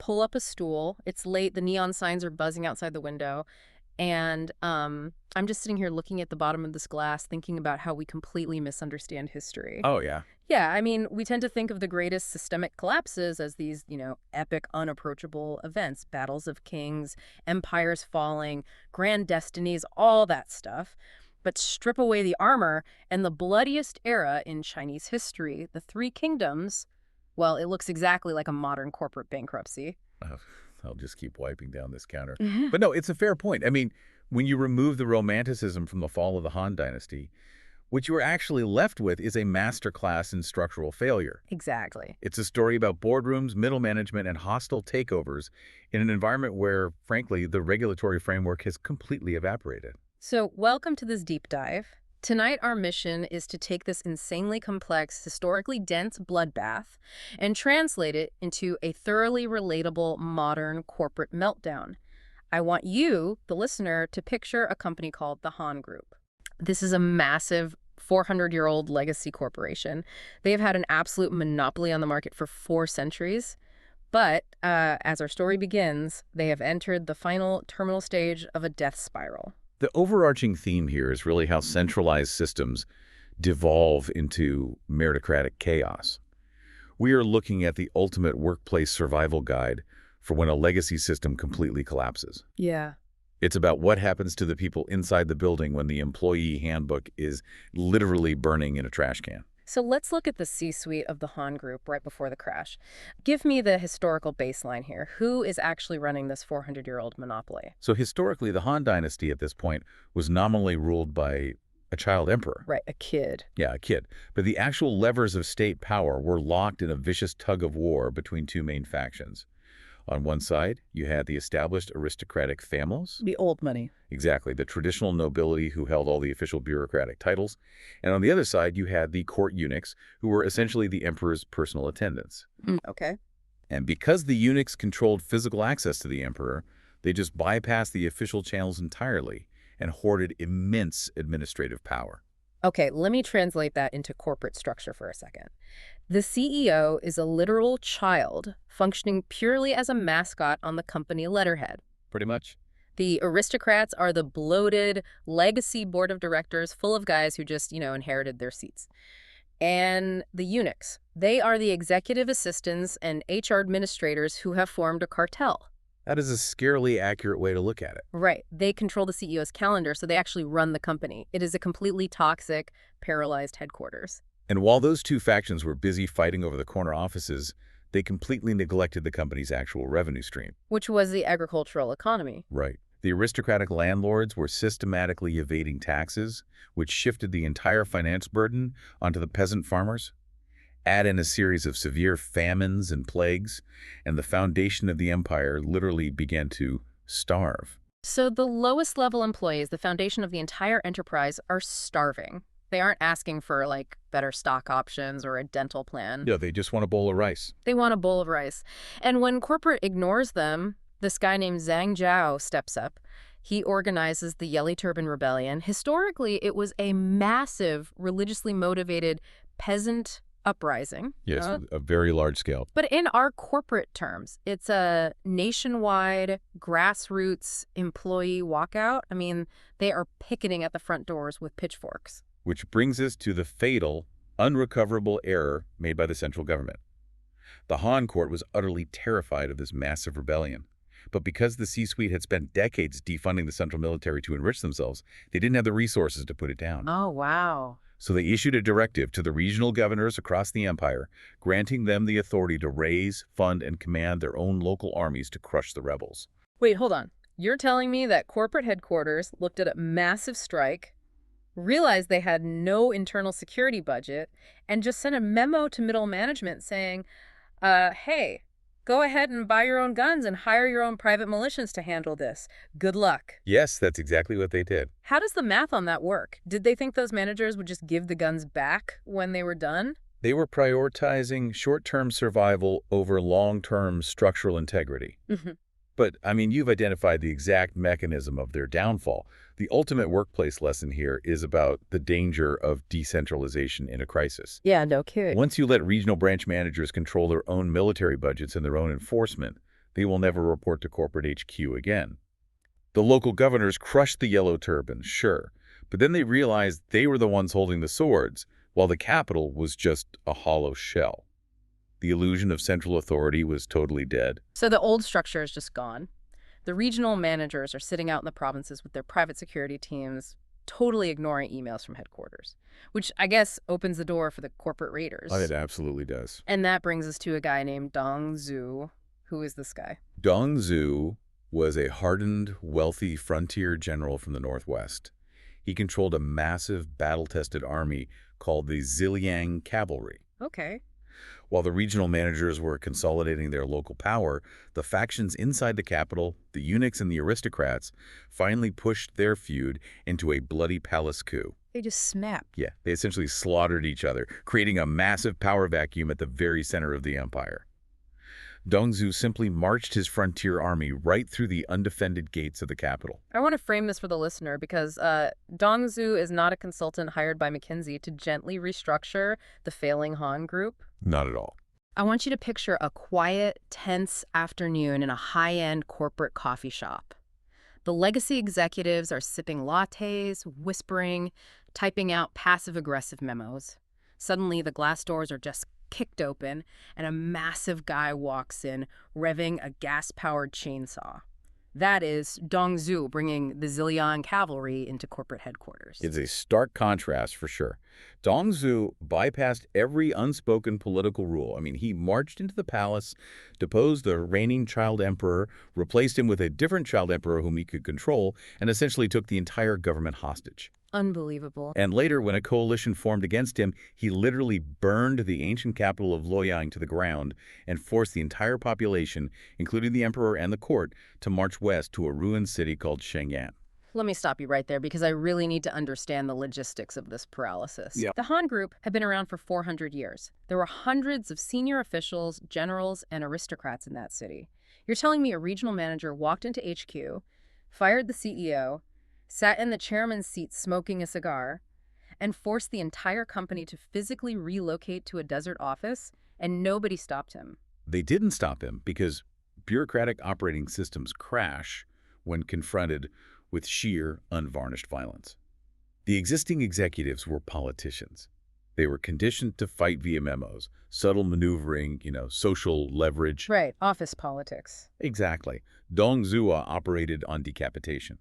pull up a stool. It's late. The neon signs are buzzing outside the window. And I'm just sitting here looking at the bottom of this glass, thinking about how we completely misunderstand history. Oh, yeah. Yeah, I mean, we tend to think of the greatest systemic collapses as these, epic, unapproachable events, battles of kings, empires falling, grand destinies, all that stuff. But strip away the armor, and the bloodiest era in Chinese history, the Three Kingdoms, well, it looks exactly like a modern corporate bankruptcy. Oh, I'll just keep wiping down this counter. Mhm. But no, it's a fair point. I mean, when you remove the romanticism from the fall of the Han Dynasty, what you are actually left with is a masterclass in structural failure. Exactly. It's a story about boardrooms, middle management, and hostile takeovers in an environment where, frankly, the regulatory framework has completely evaporated. So, welcome to this deep dive. Tonight, our mission is to take this insanely complex, historically dense bloodbath and translate it into a thoroughly relatable modern corporate meltdown. I want you, the listener, to picture a company called the Han Group. This is a massive 400-year-old legacy corporation. They have had an absolute monopoly on the market for 4 centuries. But as our story begins, they have entered the final terminal stage of a death spiral. The overarching theme here is really how centralized systems devolve into meritocratic chaos. We are looking at the ultimate workplace survival guide for when a legacy system completely collapses. Yeah. It's about what happens to the people inside the building when the employee handbook is literally burning in a trash can. So let's look at the C-suite of the Han Group right before the crash. Give me the historical baseline here. Who is actually running this 400-year-old monopoly? So historically, the Han Dynasty at this point was nominally ruled by a child emperor. Right, a kid. Yeah, a kid. But the actual levers of state power were locked in a vicious tug of war between two main factions. On one side, you had the established aristocratic families. The old money. Exactly, the traditional nobility who held all the official bureaucratic titles. And on the other side, you had the court eunuchs, who were essentially the emperor's personal attendants. Okay. And because the eunuchs controlled physical access to the emperor, they just bypassed the official channels entirely and hoarded immense administrative power. Okay, let me translate that into corporate structure for a second. The CEO is a literal child functioning purely as a mascot on the company letterhead. Pretty much. The aristocrats are the bloated legacy board of directors full of guys who just, inherited their seats. And the eunuchs, they are the executive assistants and HR administrators who have formed a cartel. That is a scarily accurate way to look at it. Right. They control the CEO's calendar, so they actually run the company. It is a completely toxic, paralyzed headquarters. And while those two factions were busy fighting over the corner offices, they completely neglected the company's actual revenue stream. Which was the agricultural economy. Right. The aristocratic landlords were systematically evading taxes, which shifted the entire finance burden onto the peasant farmers. Add in a series of severe famines and plagues, and the foundation of the empire literally began to starve. So the lowest level employees, the foundation of the entire enterprise, are starving. They aren't asking for, better stock options or a dental plan. Yeah, they just want a bowl of rice. They want a bowl of rice. And when corporate ignores them, this guy named Zhang Zhao steps up. He organizes the Yellow Turban Rebellion. Historically, it was a massive, religiously motivated peasant uprising. Yes, a very large scale. But in our corporate terms, it's a nationwide, grassroots employee walkout. I mean, they are picketing at the front doors with pitchforks. Which brings us to the fatal, unrecoverable error made by the central government. The Han court was utterly terrified of this massive rebellion. But because the C-suite had spent decades defunding the central military to enrich themselves, they didn't have the resources to put it down. Oh, wow. So they issued a directive to the regional governors across the empire, granting them the authority to raise, fund, and command their own local armies to crush the rebels. Wait, hold on. You're telling me that corporate headquarters looked at a massive strike, realized they had no internal security budget, and just sent a memo to middle management saying, hey, go ahead and buy your own guns and hire your own private militias to handle this. Good luck. Yes, that's exactly what they did. How does the math on that work? Did they think those managers would just give the guns back when they were done? They were prioritizing short-term survival over long-term structural integrity. But, you've identified the exact mechanism of their downfall. The ultimate workplace lesson here is about the danger of decentralization in a crisis. Yeah, no kidding. Once you let regional branch managers control their own military budgets and their own enforcement, They will never report to corporate HQ again. The local governors crushed the yellow turbans, sure, but then they realized they were the ones holding the swords, while the capital was just a hollow shell. The illusion of central authority was totally dead. So the old structure is just gone. The regional managers are sitting out in the provinces with their private security teams, totally ignoring emails from headquarters, which I guess opens the door for the corporate raiders. It absolutely does. And that brings us to a guy named Dong Zhu. Who is this guy? Dong Zhu was a hardened, wealthy frontier general from the Northwest. He controlled a massive, battle-tested army called the Ziliang Cavalry. Okay. While the regional managers were consolidating their local power, the factions inside the capital, the eunuchs and the aristocrats, finally pushed their feud into a bloody palace coup. They just snap. Yeah, they essentially slaughtered each other, creating a massive power vacuum at the very center of the empire. Dongzhu simply marched his frontier army right through the undefended gates of the capital. I want to frame this for the listener because Dong Zhu is not a consultant hired by McKinsey to gently restructure the failing Han group. Not at all. I want you to picture a quiet, tense afternoon in a high-end corporate coffee shop. The legacy executives are sipping lattes, whispering, typing out passive-aggressive memos. Suddenly, the glass doors are just kicked open, and a massive guy walks in, revving a gas-powered chainsaw. That is Dong Zhu bringing the Ziliang cavalry into corporate headquarters. It's a stark contrast for sure. Dongzhu bypassed every unspoken political rule. I mean, he marched into the palace, deposed the reigning child emperor, replaced him with a different child emperor whom he could control, and essentially took the entire government hostage. Unbelievable. And later, when a coalition formed against him, he literally burned the ancient capital of Luoyang to the ground and forced the entire population, including the emperor and the court, to march west to a ruined city called Shenyang. Let me stop you right there because I really need to understand the logistics of this paralysis. Yeah. The Han Group had been around for 400 years. There were hundreds of senior officials, generals, and aristocrats in that city. You're telling me a regional manager walked into HQ, fired the CEO, sat in the chairman's seat smoking a cigar, and forced the entire company to physically relocate to a desert office, and nobody stopped him. They didn't stop him because bureaucratic operating systems crash when confronted with sheer, unvarnished violence. The existing executives were politicians. They were conditioned to fight via memos, subtle maneuvering, social leverage. Right, office politics. Exactly. Dong Zhuo operated on decapitation.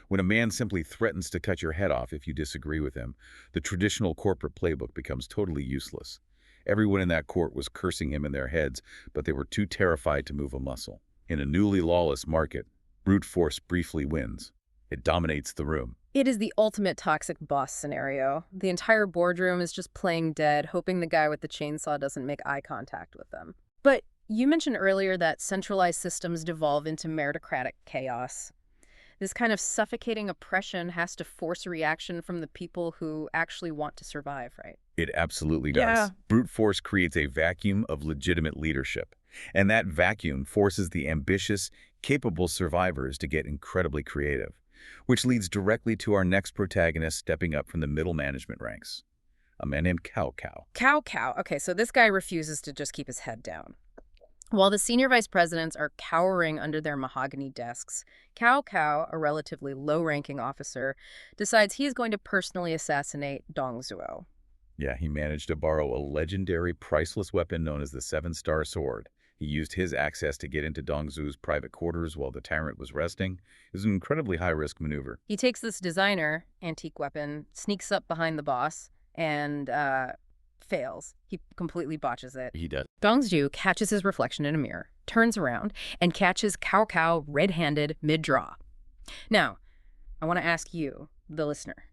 When a man simply threatens to cut your head off if you disagree with him, the traditional corporate playbook becomes totally useless. Everyone in that court was cursing him in their heads, but they were too terrified to move a muscle. In a newly lawless market, brute force briefly wins. It dominates the room. It is the ultimate toxic boss scenario. The entire boardroom is just playing dead, hoping the guy with the chainsaw doesn't make eye contact with them. But you mentioned earlier that centralized systems devolve into meritocratic chaos. This kind of suffocating oppression has to force a reaction from the people who actually want to survive, right? It absolutely does. Yeah. Brute force creates a vacuum of legitimate leadership. And that vacuum forces the ambitious, capable survivors to get incredibly creative, which leads directly to our next protagonist stepping up from the middle management ranks, a man named Cao Cao. Cao Cao. Okay, so this guy refuses to just keep his head down. While the senior vice presidents are cowering under their mahogany desks, Cao Cao, a relatively low-ranking officer, decides he is going to personally assassinate Dong Zhuo. Yeah, he managed to borrow a legendary, priceless weapon known as the Seven-Star Sword. He used his access to get into Dongzhu's private quarters while the tyrant was resting. It was an incredibly high-risk maneuver. He takes this designer antique weapon, sneaks up behind the boss, and fails. He completely botches it. He does. Dongzhu catches his reflection in a mirror, turns around, and catches Cao Cao red-handed mid-draw. Now, I want to ask you, the listener,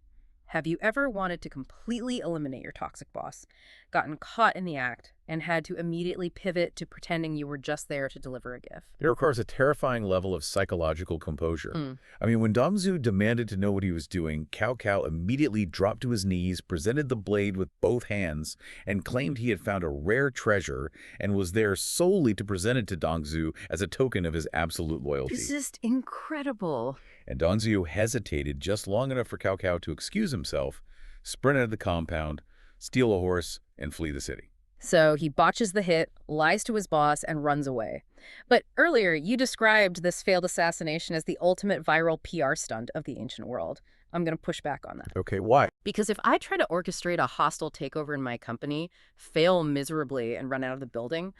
have you ever wanted to completely eliminate your toxic boss, gotten caught in the act, and had to immediately pivot to pretending you were just there to deliver a gift? It requires a terrifying level of psychological composure. I mean, when Dongzhu demanded to know what he was doing, Cao Cao immediately dropped to his knees, presented the blade with both hands, and claimed he had found a rare treasure and was there solely to present it to Dongzhu as a token of his absolute loyalty. It's just incredible. And Dongzhu hesitated just long enough for Cao Cao to excuse himself, sprint out of the compound, steal a horse, and flee the city. So he botches the hit, lies to his boss, and runs away. But earlier, you described this failed assassination as the ultimate viral PR stunt of the ancient world. I'm going to push back on that. Okay, why? Because if I try to orchestrate a hostile takeover in my company, fail miserably, and run out of the building,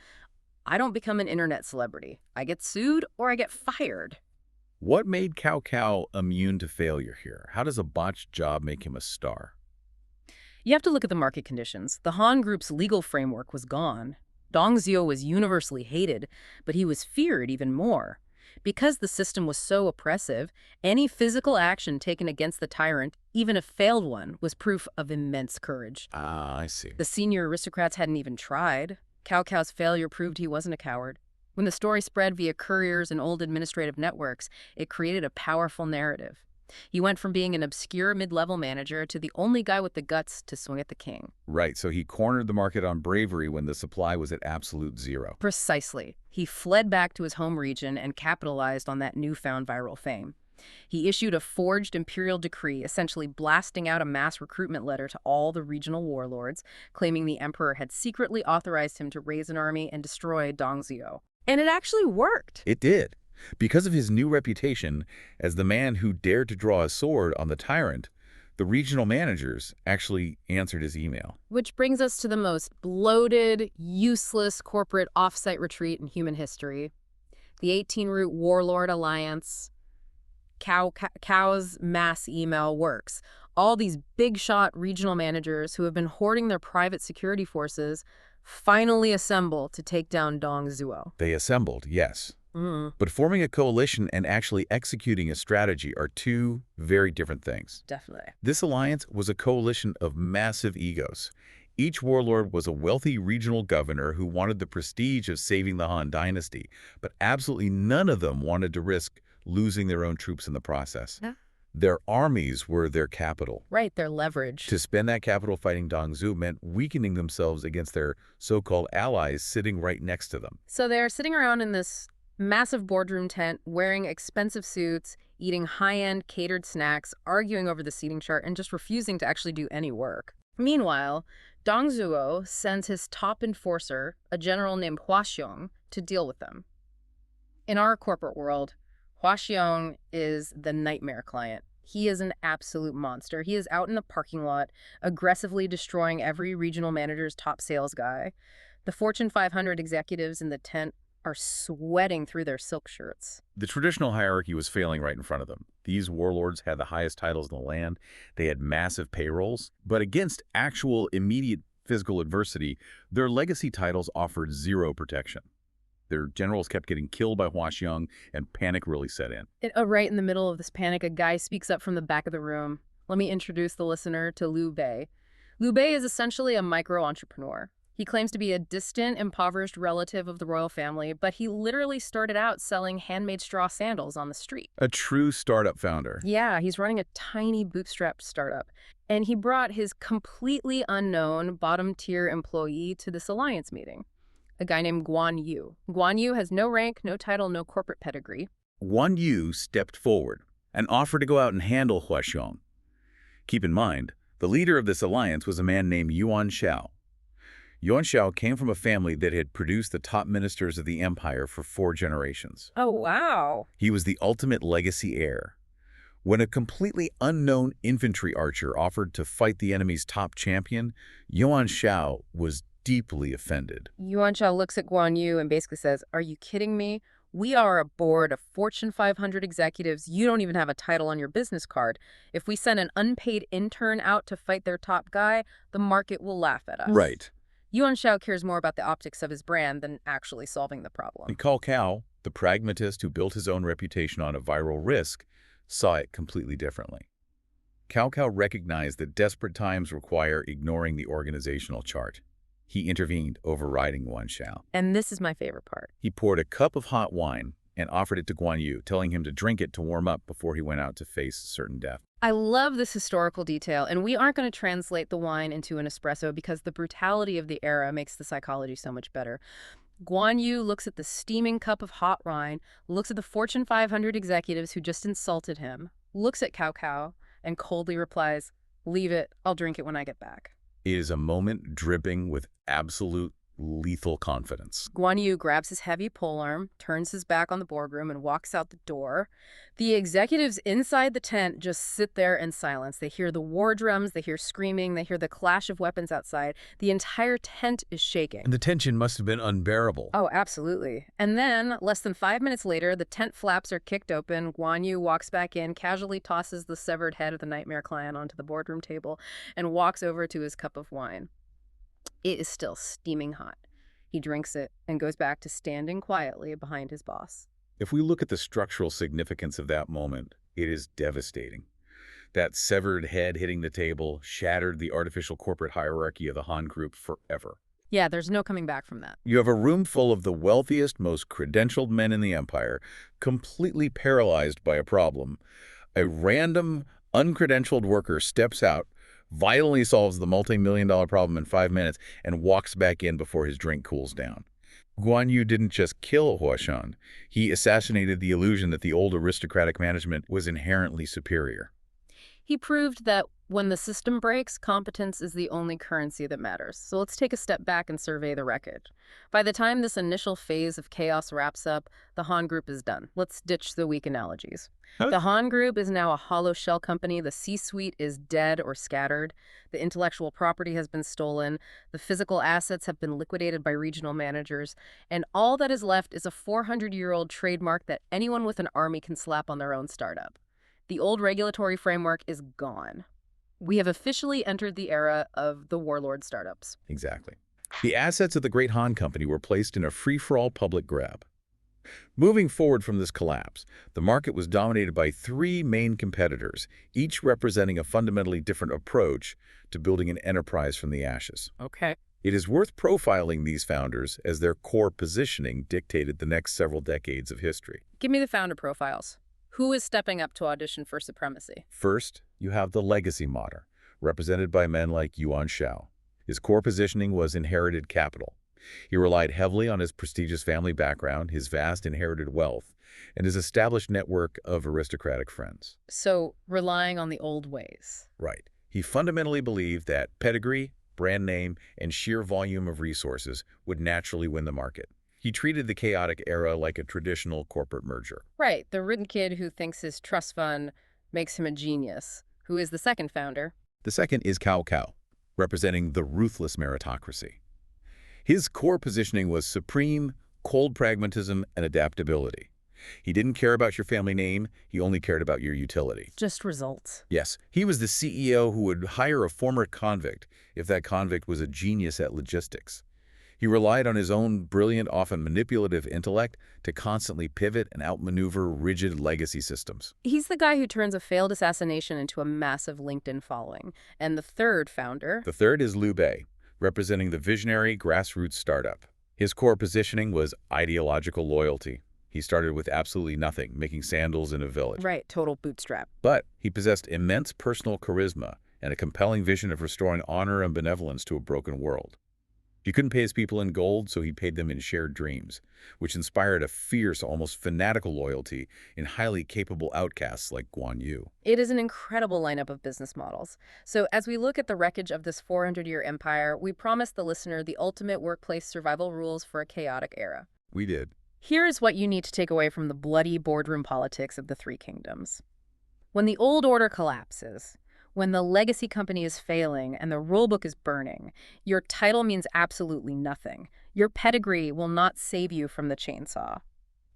I don't become an internet celebrity. I get sued or I get fired. What made Cao Cao immune to failure here? How does a botched job make him a star? You have to look at the market conditions. The Han Group's legal framework was gone. Dong Zhuo was universally hated, but he was feared even more. Because the system was so oppressive, any physical action taken against the tyrant, even a failed one, was proof of immense courage. Ah, I see. The senior aristocrats hadn't even tried. Cao Cao's failure proved he wasn't a coward. When the story spread via couriers and old administrative networks, it created a powerful narrative. He went from being an obscure mid-level manager to the only guy with the guts to swing at the king. Right, so he cornered the market on bravery when the supply was at absolute zero. Precisely. He fled back to his home region and capitalized on that newfound viral fame. He issued a forged imperial decree, essentially blasting out a mass recruitment letter to all the regional warlords, claiming the emperor had secretly authorized him to raise an army and destroy Dong Zhuo. And it actually worked. It did. Because of his new reputation as the man who dared to draw a sword on the tyrant, the regional managers actually answered his email. Which brings us to the most bloated, useless corporate offsite retreat in human history. The 18-root warlord alliance. Cao's mass email works. All these big-shot regional managers who have been hoarding their private security forces finally assemble to take down Dong Zhuo. They assembled, yes. But forming a coalition and actually executing a strategy are two very different things. Definitely. This alliance was a coalition of massive egos. Each warlord was a wealthy regional governor who wanted the prestige of saving the Han dynasty, but absolutely none of them wanted to risk losing their own troops in the process. Yeah. Their armies were their capital. Right, their leverage. To spend that capital fighting Dong Zhuo meant weakening themselves against their so-called allies sitting right next to them. So they're sitting around in this massive boardroom tent, wearing expensive suits, eating high-end catered snacks, arguing over the seating chart, and just refusing to actually do any work. Meanwhile, Dong Zhuo sends his top enforcer, a general named Hua Xiong, to deal with them. In our corporate world, Hua Xiong is the nightmare client. He is an absolute monster. He is out in the parking lot, aggressively destroying every regional manager's top sales guy. The Fortune 500 executives in the tent are sweating through their silk shirts. The traditional hierarchy was failing right in front of them. These warlords had the highest titles in the land. They had massive payrolls. But against actual immediate physical adversity, their legacy titles offered zero protection. Their generals kept getting killed by Hua Xiong, and panic really set in. Right in the middle of this panic, a guy speaks up from the back of the room. Let me introduce the listener to Liu Bei. Liu Bei is essentially a micro-entrepreneur. He claims to be a distant, impoverished relative of the royal family, but he literally started out selling handmade straw sandals on the street. A true startup founder. Yeah, he's running a tiny bootstrapped startup. And he brought his completely unknown bottom-tier employee to this alliance meeting, a guy named Guan Yu. Guan Yu has no rank, no title, no corporate pedigree. Guan Yu stepped forward and offered to go out and handle Hua Xiong. Keep in mind, the leader of this alliance was a man named Yuan Shao. Yuan Shao came from a family that had produced the top ministers of the empire for 4 generations. Oh, wow. He was the ultimate legacy heir. When a completely unknown infantry archer offered to fight the enemy's top champion, Yuan Shao was deeply offended. Yuan Shao looks at Guan Yu and basically says, "Are you kidding me? We are a board of Fortune 500 executives. You don't even have a title on your business card. If we send an unpaid intern out to fight their top guy, the market will laugh at us." Right. Yuan Shao cares more about the optics of his brand than actually solving the problem. And Cao Cao, the pragmatist who built his own reputation on a viral risk, saw it completely differently. Cao Cao recognized that desperate times require ignoring the organizational chart. He intervened, overriding Yuan Shao. And this is my favorite part. He poured a cup of hot wine and offered it to Guan Yu, telling him to drink it to warm up before he went out to face certain death. I love this historical detail, and we aren't going to translate the wine into an espresso because the brutality of the era makes the psychology so much better. Guan Yu looks at the steaming cup of hot wine, looks at the Fortune 500 executives who just insulted him, looks at Cao Cao, and coldly replies, "Leave it, I'll drink it when I get back." It is a moment dripping with absolute lethal confidence. Guan Yu grabs his heavy polearm, turns his back on the boardroom, and walks out the door. The executives inside the tent just sit there in silence. They hear the war drums, they hear screaming, they hear the clash of weapons outside. The entire tent is shaking. And the tension must have been unbearable. Oh, absolutely. And then, less than 5 minutes later, the tent flaps are kicked open. Guan Yu walks back in, casually tosses the severed head of the nightmare client onto the boardroom table, and walks over to his cup of wine. It is still steaming hot. He drinks it and goes back to standing quietly behind his boss. If we look at the structural significance of that moment, it is devastating. That severed head hitting the table shattered the artificial corporate hierarchy of the Han Group forever. Yeah, there's no coming back from that. You have a room full of the wealthiest, most credentialed men in the empire, completely paralyzed by a problem. A random, uncredentialed worker steps out, violently solves the multi-million-dollar problem in 5 minutes, and walks back in before his drink cools down. Guan Yu didn't just kill Huashan, he assassinated the illusion that the old aristocratic management was inherently superior. He proved that when the system breaks, competence is the only currency that matters. So let's take a step back and survey the wreckage. By the time this initial phase of chaos wraps up, the Han Group is done. Let's ditch the weak analogies. The Han Group is now a hollow shell company. The C-suite is dead or scattered. The intellectual property has been stolen. The physical assets have been liquidated by regional managers. And all that is left is a 400-year-old trademark that anyone with an army can slap on their own startup. The old regulatory framework is gone. We have officially entered the era of the warlord startups. Exactly. The assets of the Great Han Company were placed in a free-for-all public grab. Moving forward from this collapse, the market was dominated by 3 main competitors, each representing a fundamentally different approach to building an enterprise from the ashes. Okay. It is worth profiling these founders as their core positioning dictated the next several decades of history. Give me the founder profiles. Who is stepping up to audition for supremacy? First, you have the legacy model, represented by men like Yuan Shao. His core positioning was inherited capital. He relied heavily on his prestigious family background, his vast inherited wealth, and his established network of aristocratic friends. So, relying on the old ways. Right. He fundamentally believed that pedigree, brand name, and sheer volume of resources would naturally win the market. He treated the chaotic era like a traditional corporate merger. Right, the rich kid who thinks his trust fund makes him a genius. Who is the second founder? The second is Cao Cao, representing the ruthless meritocracy. His core positioning was supreme, cold pragmatism and adaptability. He didn't care about your family name, he only cared about your utility. Just results. Yes, he was the CEO who would hire a former convict if that convict was a genius at logistics. He relied on his own brilliant, often manipulative intellect to constantly pivot and outmaneuver rigid legacy systems. He's the guy who turns a failed assassination into a massive LinkedIn following. And the third founder? The third is Liu Bei, representing the visionary grassroots startup. His core positioning was ideological loyalty. He started with absolutely nothing, making sandals in a village. Right, total bootstrap. But he possessed immense personal charisma and a compelling vision of restoring honor and benevolence to a broken world. He couldn't pay his people in gold, so he paid them in shared dreams, which inspired a fierce, almost fanatical loyalty in highly capable outcasts like Guan Yu. It is an incredible lineup of business models. So as we look at the wreckage of this 400-year empire, we promised the listener the ultimate workplace survival rules for a chaotic era. We did. Here is what you need to take away from the bloody boardroom politics of the Three Kingdoms. When the old order collapses, when the legacy company is failing and the rulebook is burning, your title means absolutely nothing. Your pedigree will not save you from the chainsaw.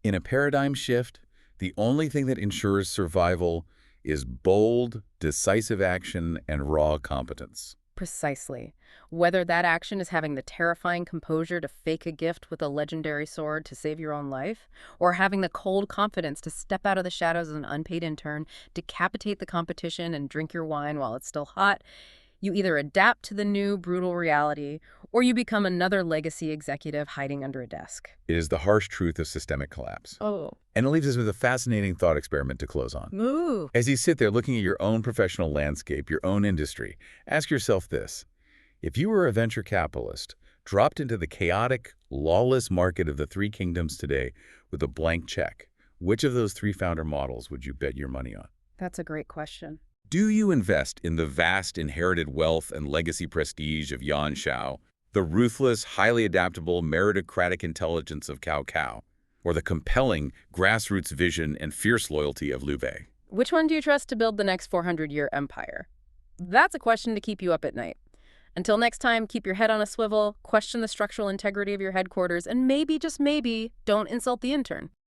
In a paradigm shift, the only thing that ensures survival is bold, decisive action and raw competence. Precisely. Whether that action is having the terrifying composure to fake a gift with a legendary sword to save your own life, or having the cold confidence to step out of the shadows as an unpaid intern, decapitate the competition, and drink your wine while it's still hot, you either adapt to the new, brutal reality, or you become another legacy executive hiding under a desk. It is the harsh truth of systemic collapse. Oh. And it leaves us with a fascinating thought experiment to close on. Ooh. As you sit there looking at your own professional landscape, your own industry, ask yourself this. If you were a venture capitalist, dropped into the chaotic, lawless market of the Three Kingdoms today with a blank check, which of those 3 founder models would you bet your money on? That's a great question. Do you invest in the vast inherited wealth and legacy prestige of Yuan Shao, the ruthless, highly adaptable, meritocratic intelligence of Cao Cao, or the compelling, grassroots vision and fierce loyalty of Liu Bei? Which one do you trust to build the next 400-year empire? That's a question to keep you up at night. Until next time, keep your head on a swivel, question the structural integrity of your headquarters, and maybe, just maybe, don't insult the intern.